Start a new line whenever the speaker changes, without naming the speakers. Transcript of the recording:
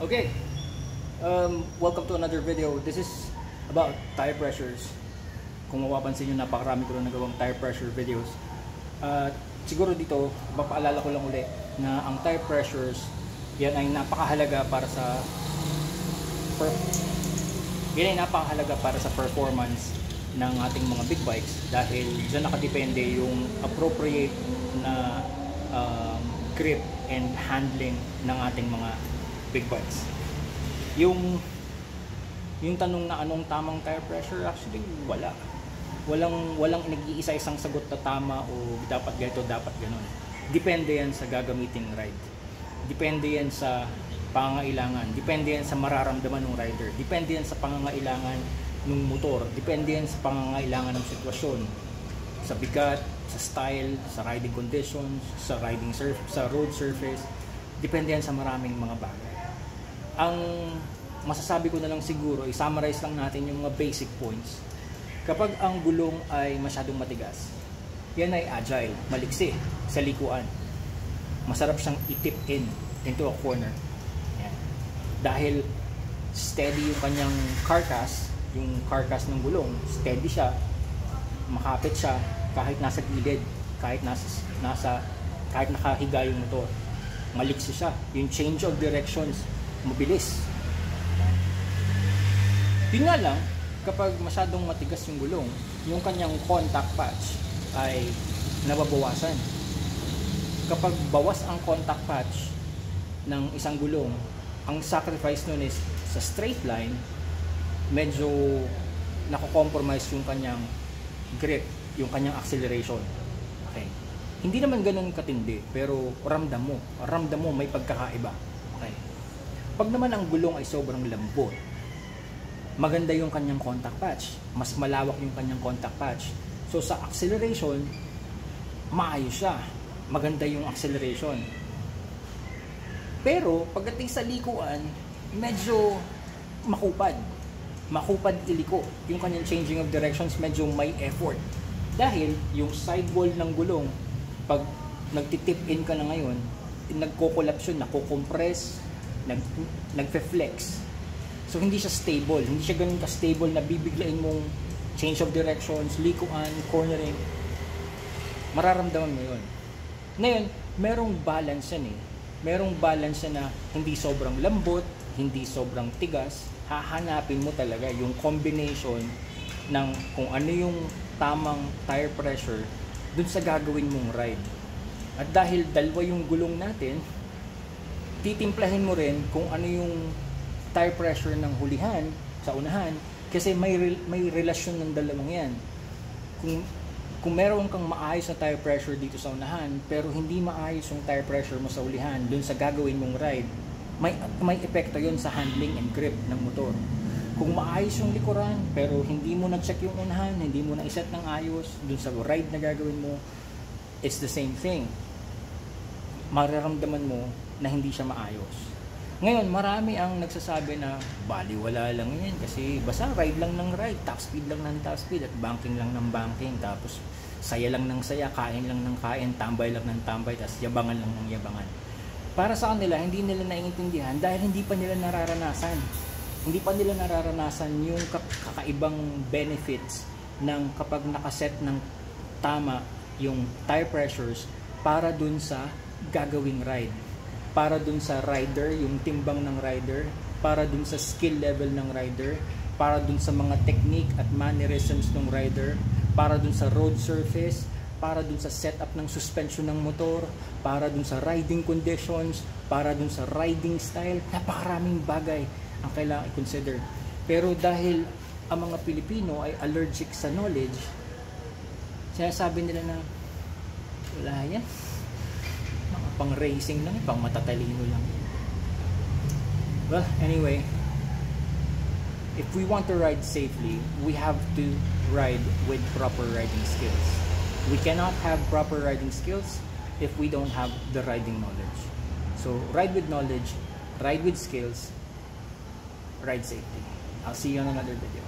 Okay, welcome to another video. This is about tire pressures. Kung mapapansin nyo, napakarami ko lang nagawang tire pressure videos. Siguro dito, mapaalala ko lang ulit na ang tire pressures, yan ay napakahalaga para sa performance ng ating mga big bikes, dahil dyan nakadepende yung appropriate na grip and handling ng ating mga big bikes. Yung tanong na anong tamang tire pressure, actually walang nag-iisa-isang sagot na tama o dapat ganito, dapat ganon. Depende yan sa gagamiting ride, depende yan sa pangangailangan, depende yan sa mararamdaman ng rider, depende yan sa pangangailangan ng motor, depende yan sa pangangailangan ng sitwasyon, sa bigat, sa style, sa riding conditions, sa road surface. Depende yan sa maraming mga bagay. Ang masasabi ko na lang siguro, i-summarize lang natin yung mga basic points. Kapag ang gulong ay masyadong matigas, yan ay agile, maliksi sa likuan. Masarap siyang itip into a corner. Yan. Dahil steady yung kanyang carcass, yung carcass ng gulong, steady siya, makapit siya kahit nasa gilid, kahit nakahiga yung motor. Maliksi siya. Yung change of directions, mabilis. Yun nga lang, kapag masyadong matigas yung gulong, yung kanyang contact patch ay nababawasan. Kapag bawas ang contact patch ng isang gulong, ang sacrifice nun is sa straight line, medyo nako-compromise yung kanyang grip, yung kanyang acceleration. Okay. Hindi naman ganun katindi, pero ramdam mo may pagkakaiba. Okay. Pag naman ang gulong ay sobrang lambot, maganda yung kanyang contact patch, mas malawak yung kanyang contact patch. So sa acceleration, maayos siya, maganda yung acceleration. Pero pagdating sa likuan, medyo makupad iliko. Yung kanyang changing of directions medyo may effort. Dahil yung sidewall ng gulong, pag nagtitip in ka na ngayon, nagko-collapse yun, nako-compress, nagfe-flex. So hindi siya stable, hindi siya ganun ka-stable na bibiglain mong change of directions, likuan, cornering. Mararamdaman mo yun. Ngayon, merong balance yan eh. Merong balance yan na hindi sobrang lambot, hindi sobrang tigas. Hahanapin mo talaga yung combination ng kung ano yung tamang tire pressure dun sa gagawin mong ride. At dahil dalawa yung gulong natin, titimplahin mo rin kung ano yung tire pressure ng hulihan sa unahan, kasi may relasyon ng dalawang yan. Kung meron kang maayos na tire pressure dito sa unahan, pero hindi maayos yung tire pressure mo sa ulihan dun sa gagawin mong ride, may epekto yun sa handling and grip ng motor. Kung maayos yung likuran, pero hindi mo na-check yung unahan, hindi mo na-iset ng ayos dun sa ride na gagawin mo, it's the same thing. Mararamdaman mo na hindi siya maayos. Ngayon, marami ang nagsasabi na baliwala lang yan kasi basta ride lang ng ride, top speed lang ng top speed at banking lang ng banking, tapos saya lang ng saya, kain lang ng kain, tambay lang ng tambay, tapos yabangan lang ng yabangan. Para sa kanila, hindi nila naiintindihan dahil hindi pa nila nararanasan. Hindi pa nila nararanasan yung kakaibang benefits ng kapag nakaset ng tama yung tire pressures para dun sa gagawing ride, para dun sa rider, yung timbang ng rider, para dun sa skill level ng rider, para dun sa mga technique at mannerisms ng rider, para dun sa road surface, para dun sa setup ng suspension ng motor, para dun sa riding conditions, para dun sa riding style. Napakaraming bagay ang kailangan i-consider. Pero dahil ang mga Pilipino ay allergic sa knowledge, sinasabi nila na wala yan, mga pang racing lang, pang matatalino lang. Well, anyway, if we want to ride safely, we have to ride with proper riding skills. We cannot have proper riding skills if we don't have the riding knowledge. So ride with knowledge, ride with skills, ride safely. I'll see you on another video.